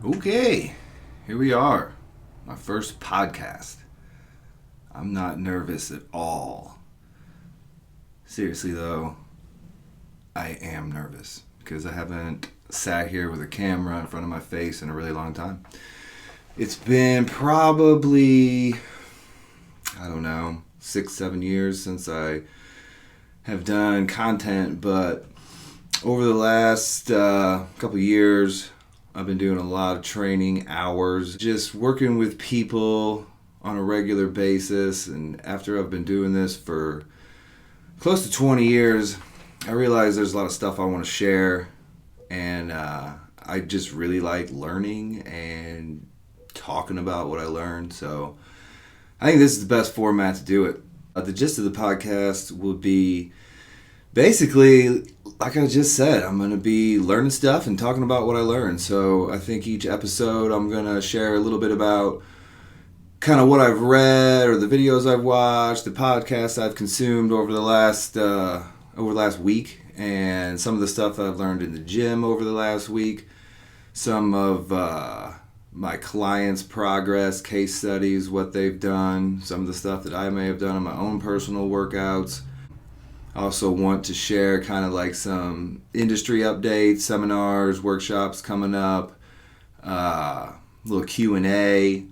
Okay, here we are. My first podcast. I'm not nervous at all. Seriously though, I am nervous because I haven't sat here with a camera in front of my face in a really long time. It's been probably, 6-7 years since I have done content, but over the last couple years, I've been doing a lot of training hours, just working with people on a regular basis. And after I've been doing this for close to 20 years, I realize there's a lot of stuff I want to share. And I just really like learning and talking about what I learned. So I think this is the best format to do it. The gist of the podcast will be basically, like I just said, I'm going to be learning stuff and talking about what I learned. So I think each episode I'm going to share a little bit about kind of what I've read or the videos I've watched, the podcasts I've consumed over the last week, and some of the stuff I've learned in the gym over the last week, some of my clients' progress, case studies, what they've done, some of the stuff that I may have done in my own personal workouts. I also want to share kind of like some industry updates, seminars, workshops coming up, little Q&A,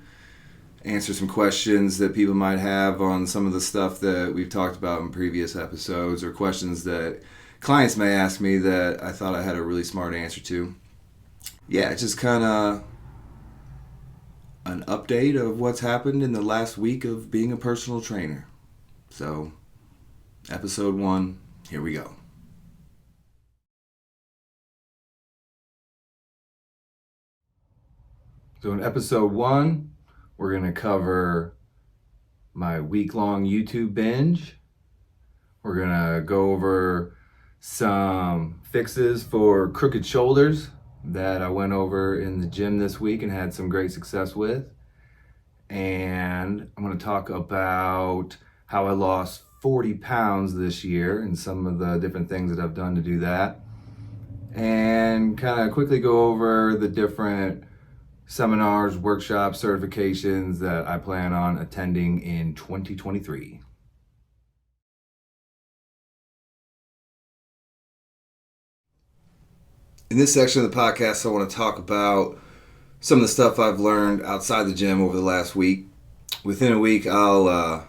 answer some questions that people might have on some of the stuff that we've talked about in previous episodes, or questions that clients may ask me that I thought I had a really smart answer to. Yeah, just kind of an update of what's happened in the last week of being a personal trainer. So, Episode 1, here we go. So in Episode 1, we're going to cover my week-long YouTube binge. We're going to go over some fixes for crooked shoulders that I went over in the gym this week and had some great success with. And I'm going to talk about how I lost 40 pounds this year and some of the different things that I've done to do that. And kind of quickly go over the different seminars, workshops, certifications that I plan on attending in 2023. In this section of the podcast, I want to talk about some of the stuff I've learned outside the gym over the last week. Within a week, I'll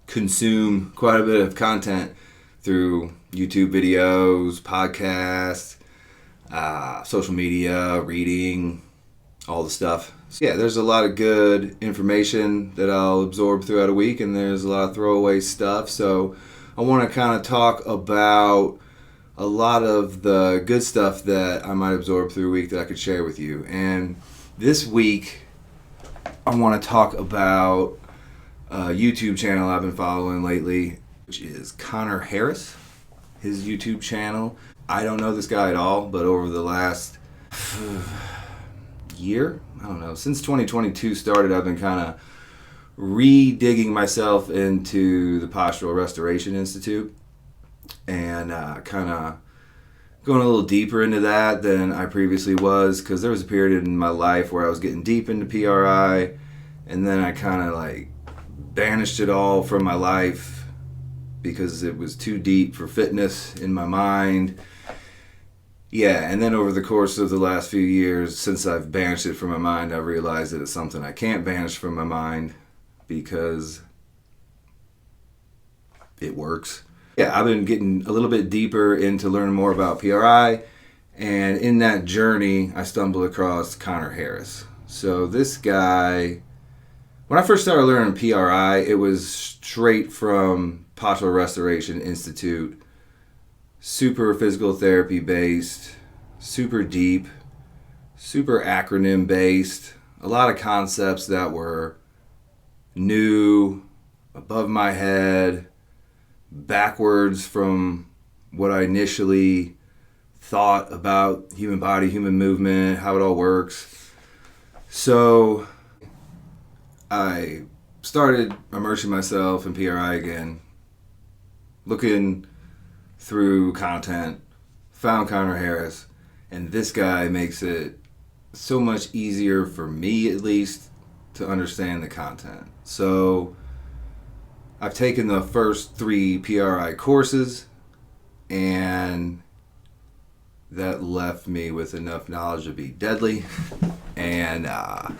consume quite a bit of content through YouTube videos, podcasts, social media, reading, all the stuff. So yeah, there's a lot of good information that I'll absorb throughout a week, and there's a lot of throwaway stuff. So I want to kind of talk about a lot of the good stuff that I might absorb through a week that I could share with you. And this week, I want to talk about a YouTube channel I've been following lately, which is Connor Harris, his YouTube channel. I don't know this guy at all, but over the last year, since 2022 started, I've been kind of re-digging myself into the Postural Restoration Institute and kind of going a little deeper into that than I previously was, because there was a period in my life where I was getting deep into PRI, and then I kind of like banished it all from my life because it was too deep for fitness in my mind. Yeah, and then over the course of the last few years, since I've banished it from my mind, I realized that it's something I can't banish from my mind because it works. Yeah, I've been getting a little bit deeper into learning more about PRI, and in that journey, I stumbled across Connor Harris. So this guy, when I first started learning PRI, it was straight from Postural Restoration Institute, super physical therapy based, super deep, super acronym based, a lot of concepts that were new, above my head, backwards from what I initially thought about human body, human movement, how it all works. So I started immersing myself in PRI again, looking through content, found Connor Harris, and this guy makes it so much easier for me, at least, to understand the content. So I've taken the first 3 PRI courses, and that left me with enough knowledge to be deadly. And I've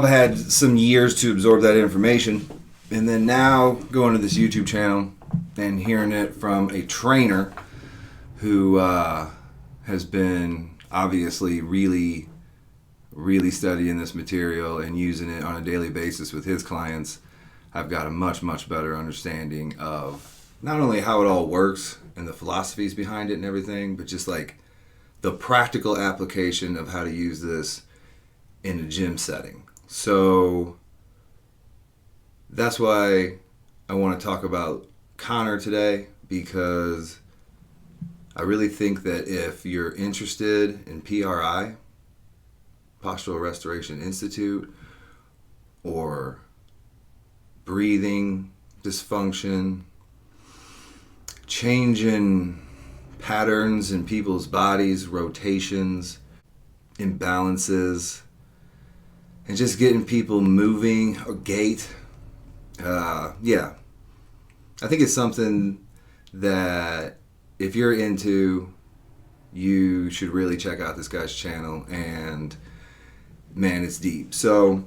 had some years to absorb that information, and then now going to this YouTube channel and hearing it from a trainer who has been obviously really studying this material and using it on a daily basis with his clients. I've got a much better understanding of not only how it all works and the philosophies behind it and everything, but just like the practical application of how to use this in a gym setting. So that's why I want to talk about Connor today, because I really think that if you're interested in PRI, Postural Restoration Institute, or breathing dysfunction, changing patterns in people's bodies, rotations, imbalances, and just getting people moving or gait, I think it's something that if you're into, you should really check out this guy's channel, and man, it's deep. So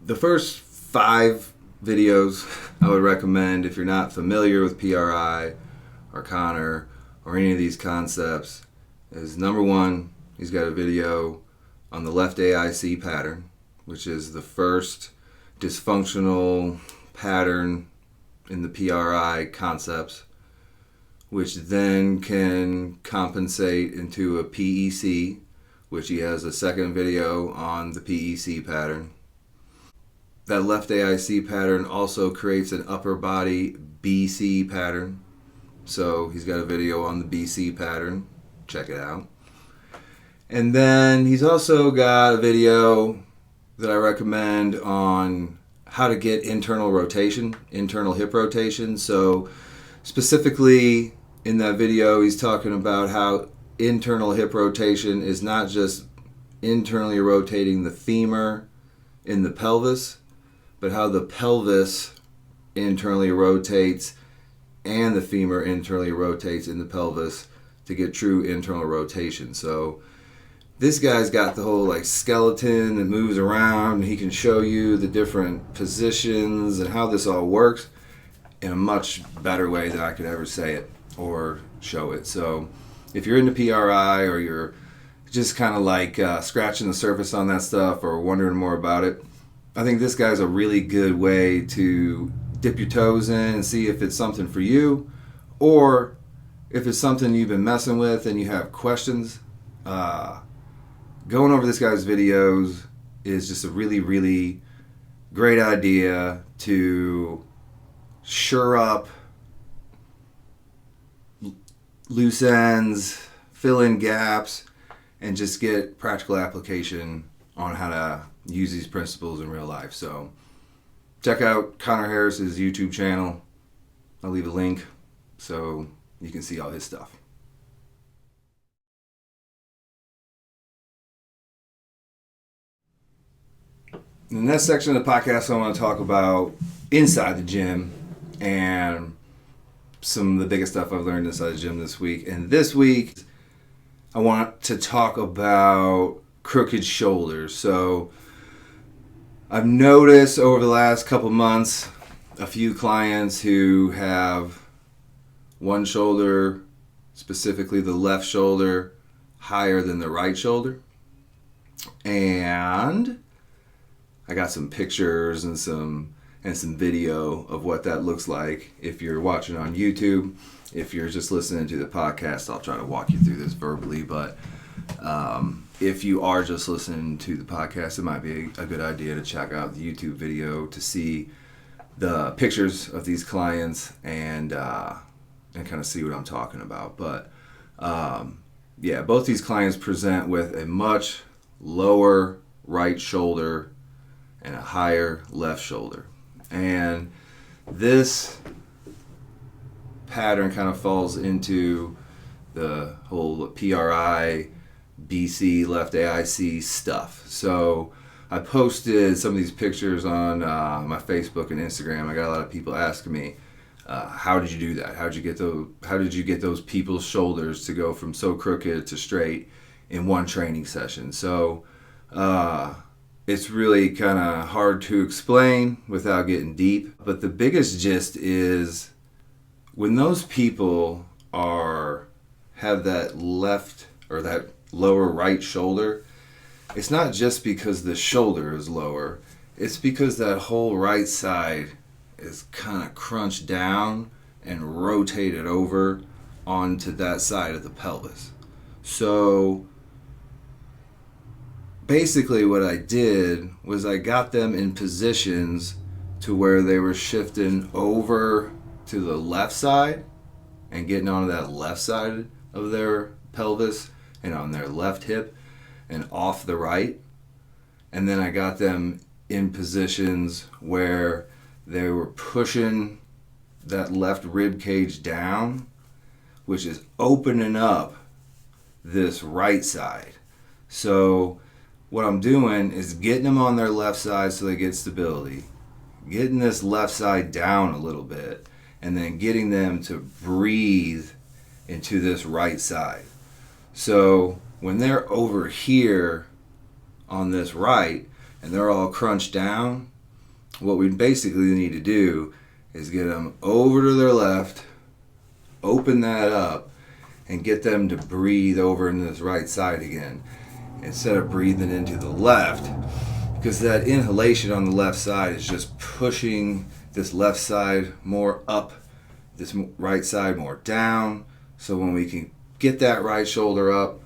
the first 5 videos I would recommend if you're not familiar with PRI or Connor or any of these concepts is, number 1, he's got a video on the left AIC pattern, which is the first dysfunctional pattern in the PRI concepts, which then can compensate into a PEC, which he has a second video on the PEC pattern. That left AIC pattern also creates an upper body BC pattern. So he's got a video on the BC pattern. Check it out. And then he's also got a video that I recommend on how to get internal rotation, internal hip rotation. So specifically in that video, he's talking about how internal hip rotation is not just internally rotating the femur in the pelvis, but how the pelvis internally rotates and the femur internally rotates in the pelvis to get true internal rotation. So this guy's got the whole like skeleton that moves around, and he can show you the different positions and how this all works in a much better way than I could ever say it or show it. So if you're into PRI, or you're just kind of like scratching the surface on that stuff or wondering more about it, I think this guy's a really good way to dip your toes in and see if it's something for you, or if it's something you've been messing with and you have questions. Going over this guy's videos is just a really great idea to shore up loose ends, fill in gaps, and just get practical application on how to use these principles in real life. So check out Connor Harris's YouTube channel. I'll leave a link so you can see all his stuff. In the next section of the podcast, I want to talk about inside the gym and some of the biggest stuff I've learned inside the gym this week. And this week, I want to talk about crooked shoulders. So I've noticed over the last couple months a few clients who have one shoulder, specifically the left shoulder, higher than the right shoulder. And I got some pictures and some video of what that looks like. If you're watching on YouTube, if you're just listening to the podcast, I'll try to walk you through this verbally. But if you are just listening to the podcast, it might be a good idea to check out the YouTube video to see the pictures of these clients and kind of see what I'm talking about. But both these clients present with a much lower right shoulder and a higher left shoulder. And this pattern kind of falls into the whole PRI BC, left AIC stuff. So I posted some of these pictures on my Facebook and Instagram. I got a lot of people asking me, how did you do that? How did you get those people's shoulders to go from so crooked to straight in one training session? So it's really kind of hard to explain without getting deep. But the biggest gist is when those people have that left or that lower right shoulder, it's not just because the shoulder is lower, it's because that whole right side is kind of crunched down and rotated over onto that side of the pelvis. So basically what I did was I got them in positions to where they were shifting over to the left side and getting onto that left side of their pelvis and on their left hip and off the right. And then I got them in positions where they were pushing that left rib cage down, which is opening up this right side. So what I'm doing is getting them on their left side so they get stability, getting this left side down a little bit, and then getting them to breathe into this right side. So when they're over here on this right and they're all crunched down, what we basically need to do is get them over to their left, open that up, and get them to breathe over into this right side again instead of breathing into the left, because that inhalation on the left side is just pushing this left side more up, this right side more down. So when we can get that right shoulder up,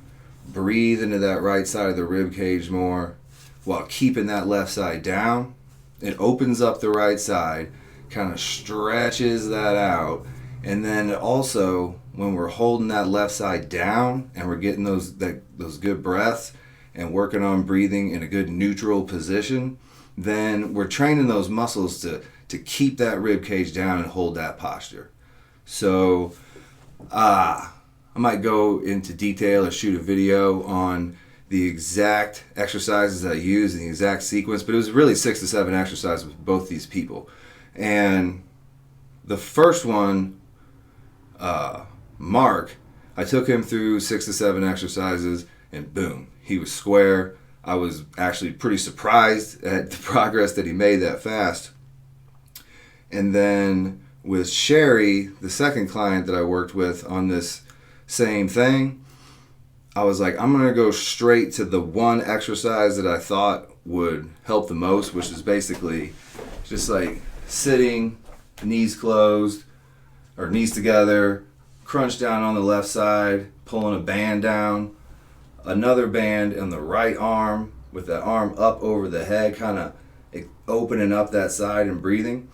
breathe into that right side of the rib cage more while keeping that left side down, it opens up the right side, kind of stretches that out, and then also when we're holding that left side down and we're getting those good breaths and working on breathing in a good neutral position, then we're training those muscles to keep that rib cage down and hold that posture. So I might go into detail or shoot a video on the exact exercises I use and the exact sequence, but it was really 6 to 7 exercises with both these people. And the first one, Mark, I took him through 6 to 7 exercises and boom, he was square. I was actually pretty surprised at the progress that he made that fast. And then with Sherry, the second client that I worked with on this same thing, I was like, I'm going to go straight to the one exercise that I thought would help the most, which is basically just like sitting, knees closed, or knees together, crunch down on the left side, pulling a band down, another band on the right arm with that arm up over the head, kind of opening up that side and breathing.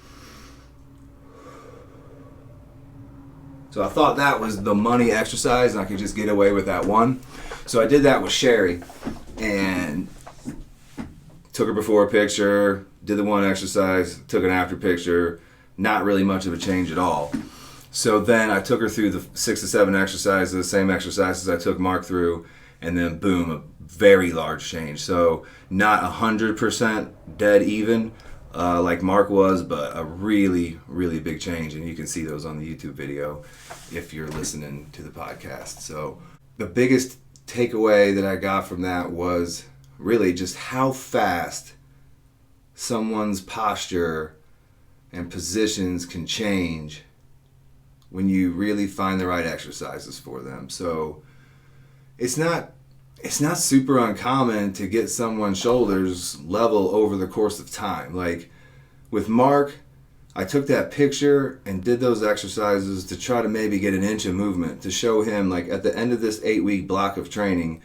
So I thought that was the money exercise and I could just get away with that one. So I did that with Sherry and took her before picture, did the one exercise, took an after picture, not really much of a change at all. So then I took her through the 6 to 7 exercises, the same exercises I took Mark through, and then boom, a very large change. So not 100% dead even like Mark was, but a really, really big change. And you can see those on the YouTube video if you're listening to the podcast. So the biggest takeaway that I got from that was really just how fast someone's posture and positions can change when you really find the right exercises for them. So it's not super uncommon to get someone's shoulders level over the course of time. Like with Mark, I took that picture and did those exercises to try to maybe get an inch of movement to show him, like, at the end of this 8-week block of training,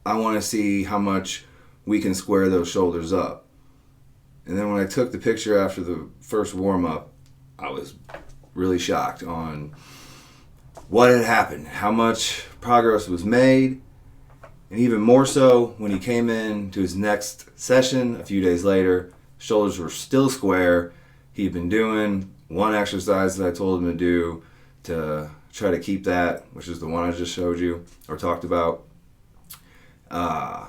I want to see how much we can square those shoulders up. And then when I took the picture after the first warm-up, I was really shocked on what had happened, how much progress was made, and even more so when he came in to his next session a few days later, shoulders were still square. He'd been doing one exercise that I told him to do to try to keep that, which is the one I just showed you or talked about. Yeah,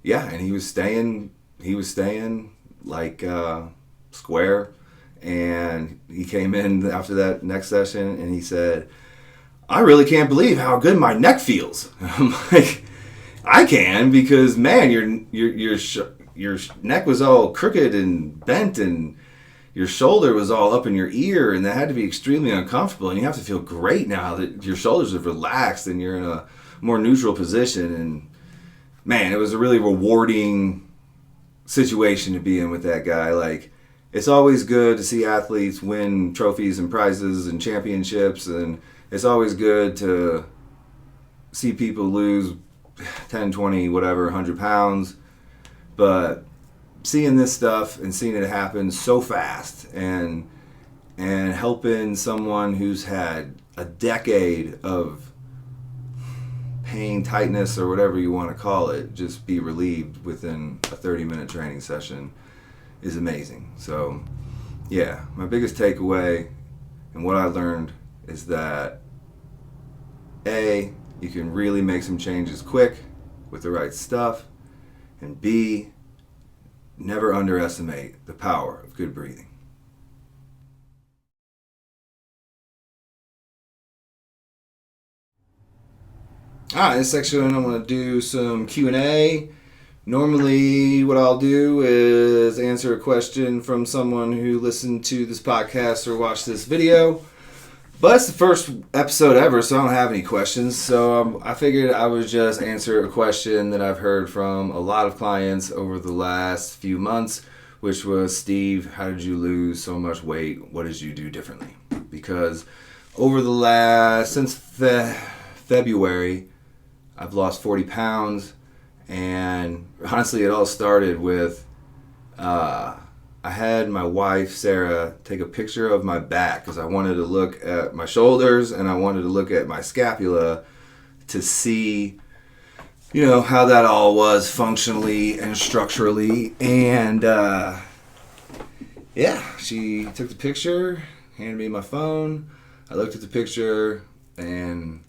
and he was staying like square, and he came in after that next session and he said, I really can't believe how good my neck feels. I'm like, I can, because man, your neck was all crooked and bent, and your shoulder was all up in your ear, and that had to be extremely uncomfortable. And you have to feel great now that your shoulders have relaxed and you're in a more neutral position. And man, it was a really rewarding situation to be in with that guy. Like, it's always good to see athletes win trophies and prizes and championships, and it's always good to see people lose 10, 20, whatever, 100 pounds. But seeing this stuff and seeing it happen so fast, and helping someone who's had a decade of pain, tightness, or whatever you want to call it, just be relieved within a 30-minute training session is amazing. So yeah, my biggest takeaway and what I learned is that A, you can really make some changes quick with the right stuff, and B, never underestimate the power of good breathing. In this section I'm going to do some Q&A. Normally what I'll do is answer a question from someone who listened to this podcast or watched this video. But it's the first episode ever, so I don't have any questions. So I figured I would just answer a question that I've heard from a lot of clients over the last few months, which was, Steve, how did you lose so much weight? What did you do differently? Because since February, I've lost 40 pounds. And honestly, it all started with I had my wife, Sarah, take a picture of my back because I wanted to look at my shoulders and I wanted to look at my scapula to see, how that all was functionally and structurally. And she took the picture, handed me my phone. I looked at the picture and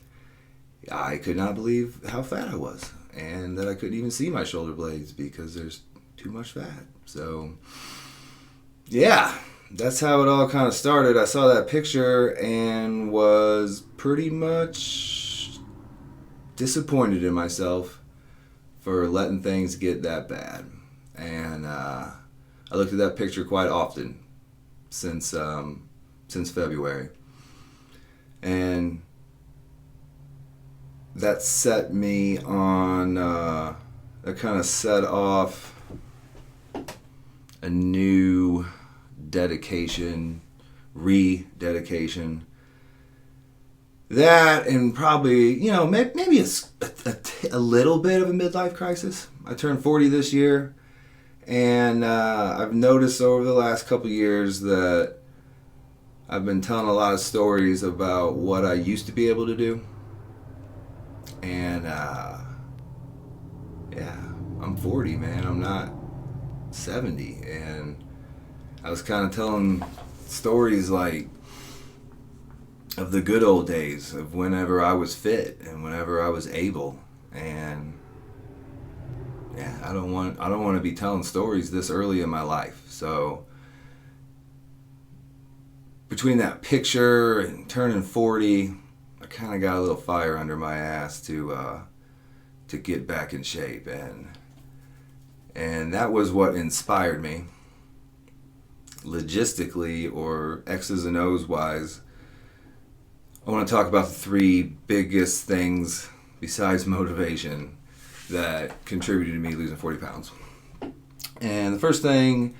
I could not believe how fat I was, and that I couldn't even see my shoulder blades because there's too much fat. So yeah, that's how it all kind of started. I saw that picture and was pretty much disappointed in myself for letting things get that bad. And I looked at that picture quite often since February. And that set me on, that kind of set off a new rededication. That, and probably, maybe it's a little bit of a midlife crisis. I turned 40 this year, and I've noticed over the last couple years that I've been telling a lot of stories about what I used to be able to do. And I'm 40, man. I'm not 70. And I was kind of telling stories like of the good old days of whenever I was fit and whenever I was able. And yeah, I don't want to be telling stories this early in my life. So between that picture and turning 40, I kind of got a little fire under my ass to get back in shape, and that was what inspired me. Logistically, or X's and O's wise, I want to talk about the three biggest things besides motivation that contributed to me losing 40 pounds. And the first thing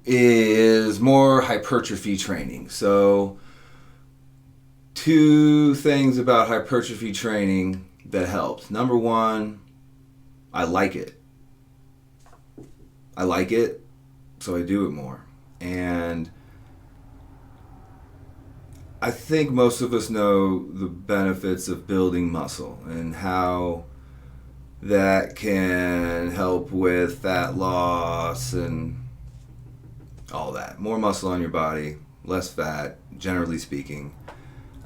is more hypertrophy training. So two things about hypertrophy training that helped. Number one, I like it. So I do it more. And I think most of us know the benefits of building muscle and how that can help with fat loss and all that. More muscle on your body, less fat, generally speaking.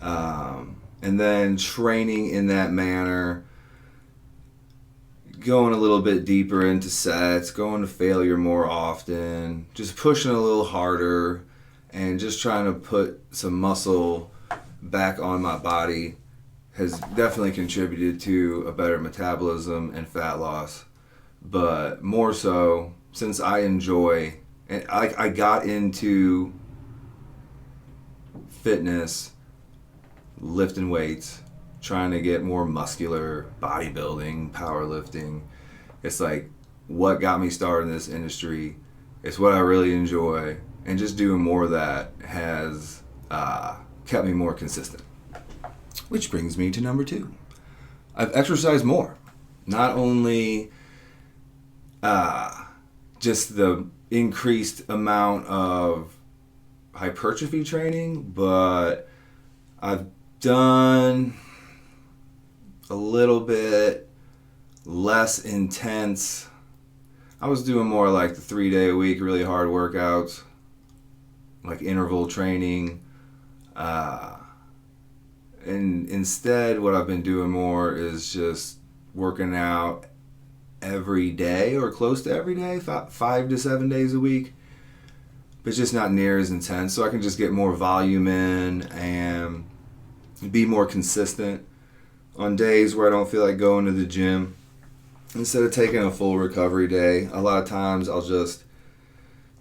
And then training in that manner going a little bit deeper into sets, going to failure more often, just pushing a little harder, and just trying to put some muscle back on my body has definitely contributed to a better metabolism and fat loss. But more so, since I enjoy, and I got into fitness, lifting weights, trying to get more muscular, bodybuilding, powerlifting. It's like what got me started in this industry. It's what I really enjoy, and just doing more of that has kept me more consistent. Which brings me to number 2. I've exercised more. Not only just the increased amount of hypertrophy training, but I've done a little bit less intense. I was doing more like the 3-day a week, really hard workouts, like interval training. And instead, what I've been doing more is just working out every day or close to every day, 5 to 7 days a week. But it's just not near as intense, so I can just get more volume in and be more consistent on days where I don't feel like going to the gym. Instead of taking a full recovery day, a lot of times I'll just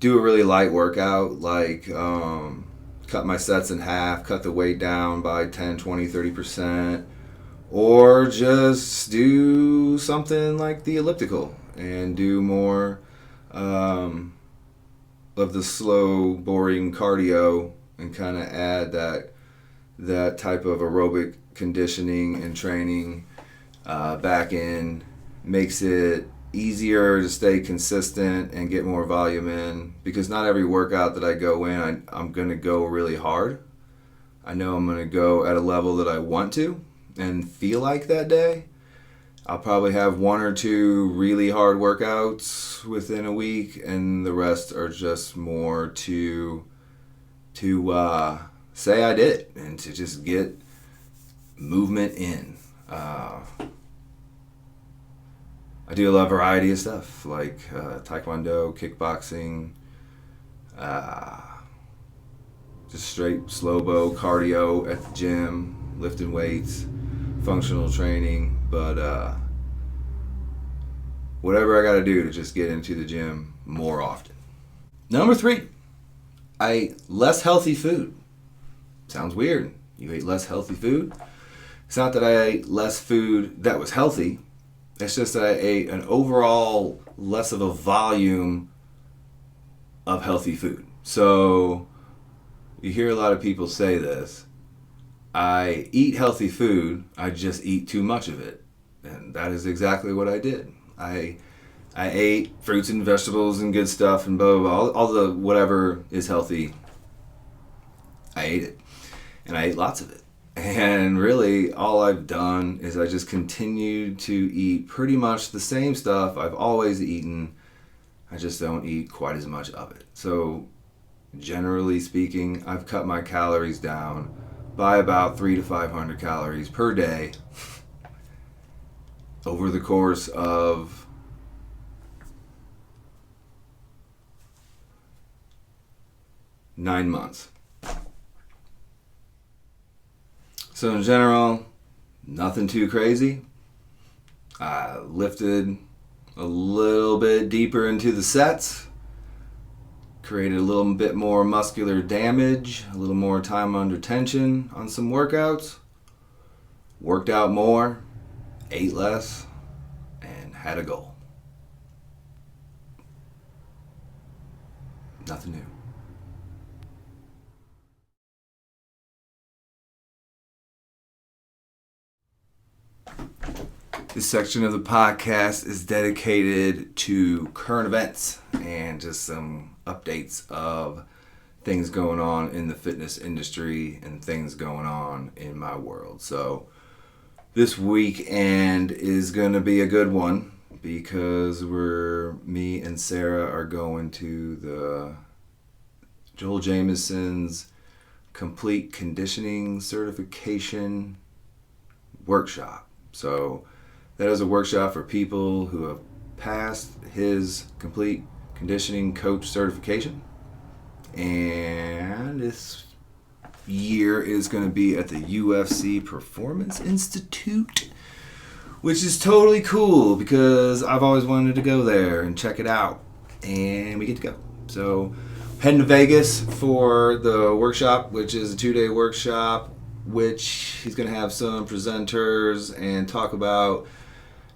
do a really light workout, like cut my sets in half, cut the weight down by 10, 20, 30%, or just do something like the elliptical and do more of the slow, boring cardio and kind of add that type of aerobic conditioning and training back in. Makes it easier to stay consistent and get more volume in, because not every workout that I go in, I'm going to go really hard. I know I'm going to go at a level that I want to and feel like that day. I'll probably have 1 or 2 really hard workouts within a week, and the rest are just more to say I did it and to just get movement in. I do a lot of variety of stuff, like taekwondo, kickboxing, just straight slow bow cardio at the gym, lifting weights, functional training, but whatever I got to do to just get into the gym more often. Number 3, I ate less healthy food. Sounds weird. You ate less healthy food? It's not that I ate less food that was healthy. It's just that I ate an overall less of a volume of healthy food. So you hear a lot of people say this. I eat healthy food, I just eat too much of it. And that is exactly what I did. I ate fruits and vegetables and good stuff and blah, blah, blah. All the whatever is healthy, I ate it. And I ate lots of it. And really, all I've done is I just continued to eat pretty much the same stuff I've always eaten. I just don't eat quite as much of it. So, generally speaking, I've cut my calories down by about 300 to 500 calories per day over the course of nine months. So in general, nothing too crazy. I lifted a little bit deeper into the sets, created a little bit more muscular damage, a little more time under tension on some workouts, worked out more, ate less, and had a goal. Nothing new. This section of the podcast is dedicated to current events and just some updates of things going on in the fitness industry and things going on in my world. So this weekend is going to be a good one because me and Sarah are going to the Joel Jamieson's Complete Conditioning Certification Workshop. So That is a workshop for people who have passed his complete conditioning coach certification. And this year is going to be at the UFC Performance Institute, which is totally cool because I've always wanted to go there and check it out. And we get to go. So heading to Vegas for the workshop, which is a 2-day workshop, which he's going to have some presenters and talk about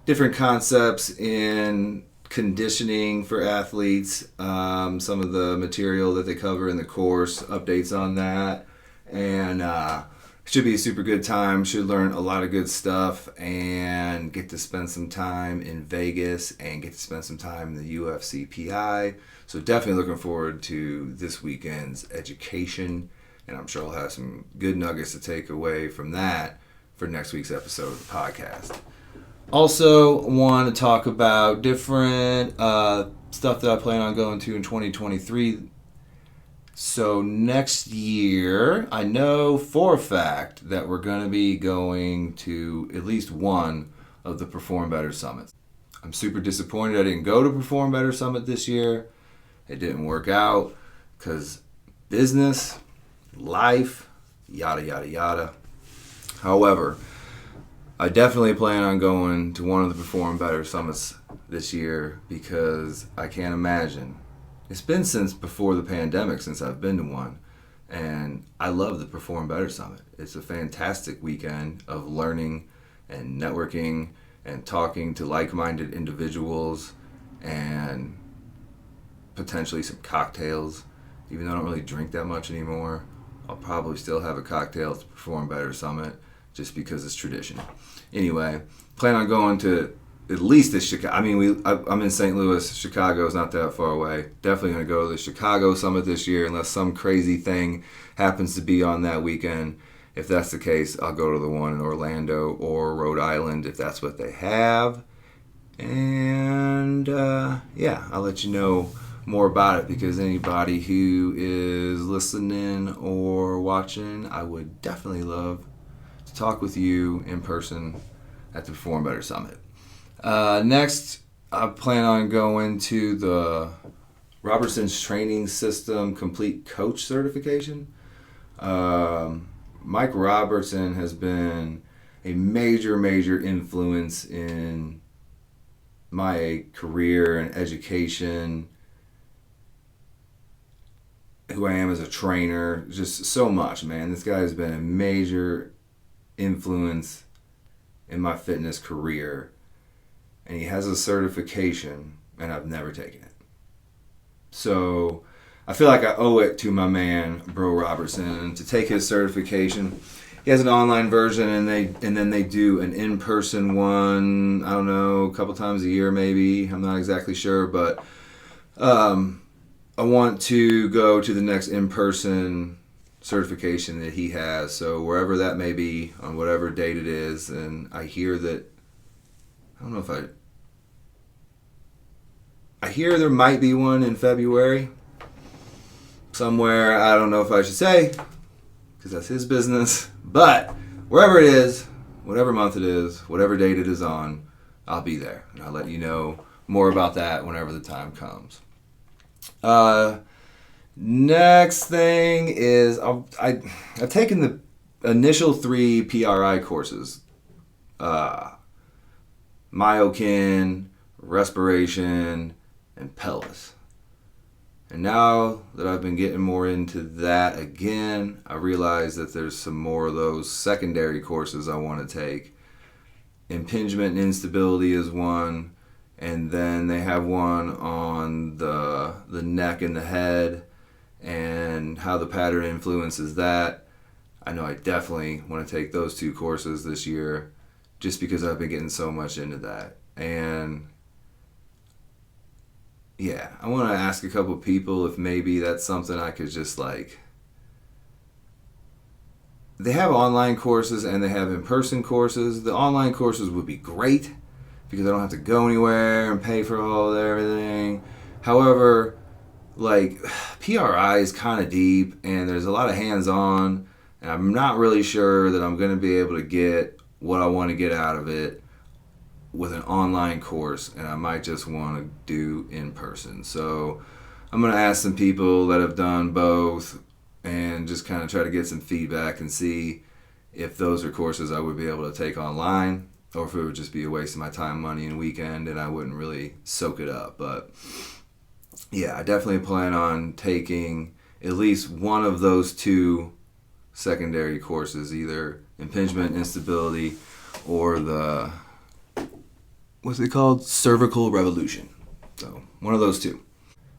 different concepts in conditioning for athletes, some of the material that they cover in the course, updates on that, and should be a super good time. Should learn a lot of good stuff and get to spend some time in Vegas and get to spend some time in the UFC PI. So definitely looking forward to this weekend's education, and I'm sure I'll have some good nuggets to take away from that for next week's episode of the podcast. Also want to talk about different stuff that I plan on going to in 2023. So next year, I know for a fact that we're going to be going to at least one of the Perform Better Summits. I'm super disappointed I didn't go to Perform Better Summit this year. It didn't work out because business, life, yada, yada, yada. However, I definitely plan on going to one of the Perform Better Summits this year because I can't imagine. It's been since before the pandemic since I've been to one, and I love the Perform Better Summit. It's a fantastic weekend of learning and networking and talking to like-minded individuals and potentially some cocktails. Even though I don't really drink that much anymore, I'll probably still have a cocktail at the Perform Better Summit just because it's tradition. Anyway, plan on going to at least the Chicago. I mean, I'm in St. Louis. Chicago is not that far away. Definitely going to go to the Chicago Summit this year unless some crazy thing happens to be on that weekend. If that's the case, I'll go to the one in Orlando or Rhode Island if that's what they have. And yeah, I'll let you know more about it because anybody who is listening or watching, I would definitely love to talk with you in person at the Perform Better Summit. Next, I plan on going to the Robertson's Training System Complete Coach Certification. Mike Robertson has been a major influence in my career and education, who I am as a trainer, just so much, man. This guy has been a major influence in my fitness career. And he has a certification, and I've never taken it. So I feel like I owe it to my man, Bro Robertson, to take his certification. He has an online version, and then they do an in-person one, I don't know, a couple times a year maybe. I'm not exactly sure, but I want to go to the next in-person certification that he has. So wherever that may be, on whatever date it is, and I hear that, I don't know if I hear there might be one in February somewhere. I don't know if I should say because that's his business, but wherever it is, whatever month it is, whatever date it is on, I'll be there, and I'll let you know more about that whenever the time comes. Next thing is I've taken the initial 3 PRI courses. Myokin, respiration, and Pelvis. And now that I've been getting more into that again, I realize that there's some more of those secondary courses I want to take. Impingement and instability is one, and then they have one on the neck and the head and how the pattern influences that. I know I definitely want to take those 2 courses this year just because I've been getting so much into that. And yeah, I want to ask a couple people if maybe that's something I could just like. They have online courses and they have in-person courses. The online courses would be great because I don't have to go anywhere and pay for all of everything. However, like PRI is kind of deep and there's a lot of hands-on, and I'm not really sure that I'm going to be able to get what I want to get out of it with an online course, and I might just want to do in person. So I'm going to ask some people that have done both and just kind of try to get some feedback and see if those are courses I would be able to take online, or if it would just be a waste of my time, money, and weekend, and I wouldn't really soak it up. But yeah, I definitely plan on taking at least one of those two secondary courses, either impingement instability or the, what's it called? Cervical revolution. So one of those two.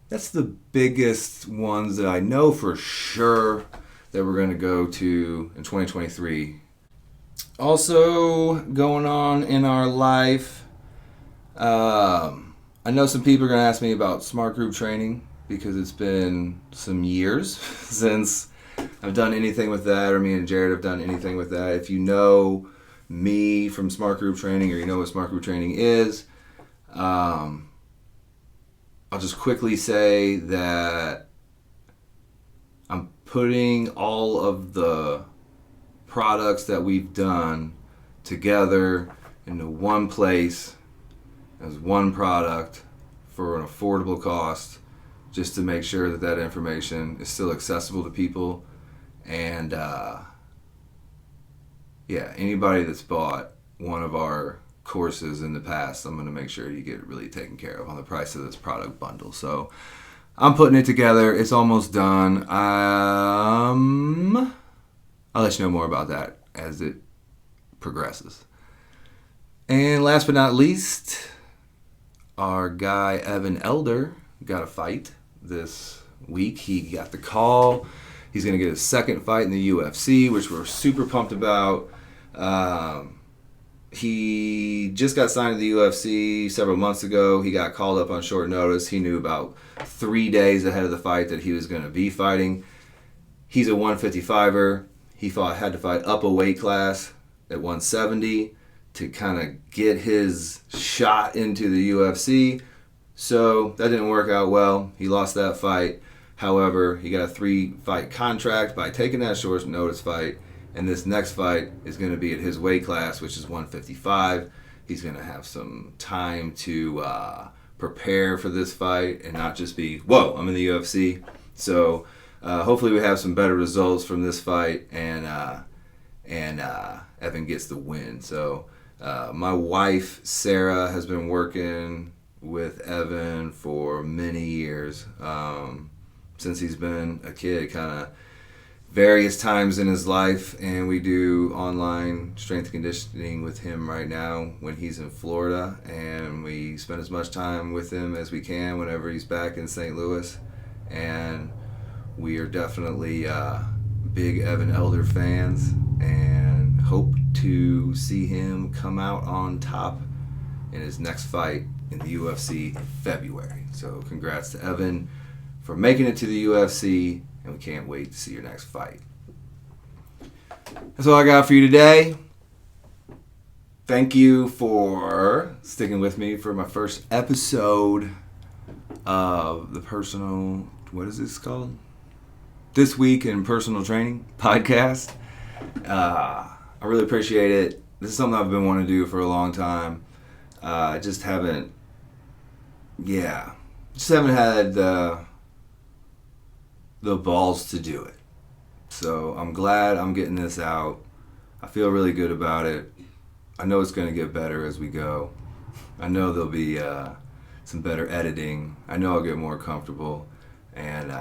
That's the biggest ones that I know for sure that we're going to go to in 2023. Also going on in our life, I know some people are going to ask me about SmartGroupTraining because it's been some years since I've done anything with that, or me and Jared have done anything with that. If you know me from SmartGroupTraining, or you know what SmartGroupTraining is, I'll just quickly say that I'm putting all of the products that we've done together into one place as one product for an affordable cost, just to make sure that that information is still accessible to people. And anybody that's bought one of our courses in the past, I'm going to make sure you get really taken care of on the price of this product bundle. So I'm putting it together. It's almost done. I'll let you know more about that as it progresses. And last but not least, our guy Evan Elder got a fight this week. He got the call. He's going to get his second fight in the UFC, which we're super pumped about. He just got signed to the UFC several months ago. He got called up on short notice. He knew about 3 days ahead of the fight that he was going to be fighting. He's a 155er. He had to fight up a weight class at 170 to kind of get his shot into the UFC. So that didn't work out well. He lost that fight. However, he got a 3-fight contract by taking that short notice fight. And this next fight is going to be at his weight class, which is 155. He's going to have some time to prepare for this fight and not just be, whoa, I'm in the UFC. So hopefully we have some better results from this fight, and Evan gets the win. So my wife, Sarah, has been working with Evan for many years, since he's been a kid, kind of various times in his life, and we do online strength conditioning with him right now when he's in Florida, and we spend as much time with him as we can whenever he's back in St. Louis. And we are definitely big Evan Elder fans and hope to see him come out on top in his next fight in the UFC in February. So congrats to Evan for making it to the UFC, and we can't wait to see your next fight. That's all I got for you today. Thank you for sticking with me for my first episode of the personal, what is this called? This Week in Personal Training podcast. I really appreciate it. This is something I've been wanting to do for a long time. I just haven't had the balls to do it. So I'm glad I'm getting this out. I feel really good about it. I know it's going to get better as we go. I know there'll be some better editing. I know I'll get more comfortable. And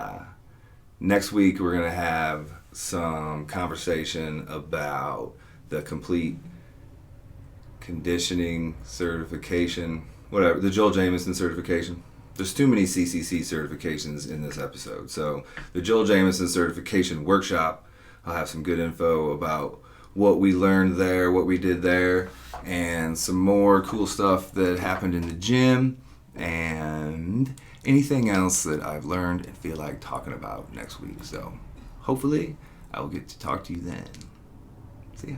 next week we're going to have some conversation about the complete conditioning certification, whatever, the Joel Jamieson certification. There's too many CCC certifications in this episode. So the Joel Jamieson certification workshop, I'll have some good info about what we learned there, what we did there, and some more cool stuff that happened in the gym, and anything else that I've learned and feel like talking about next week. So hopefully I will get to talk to you then. See ya.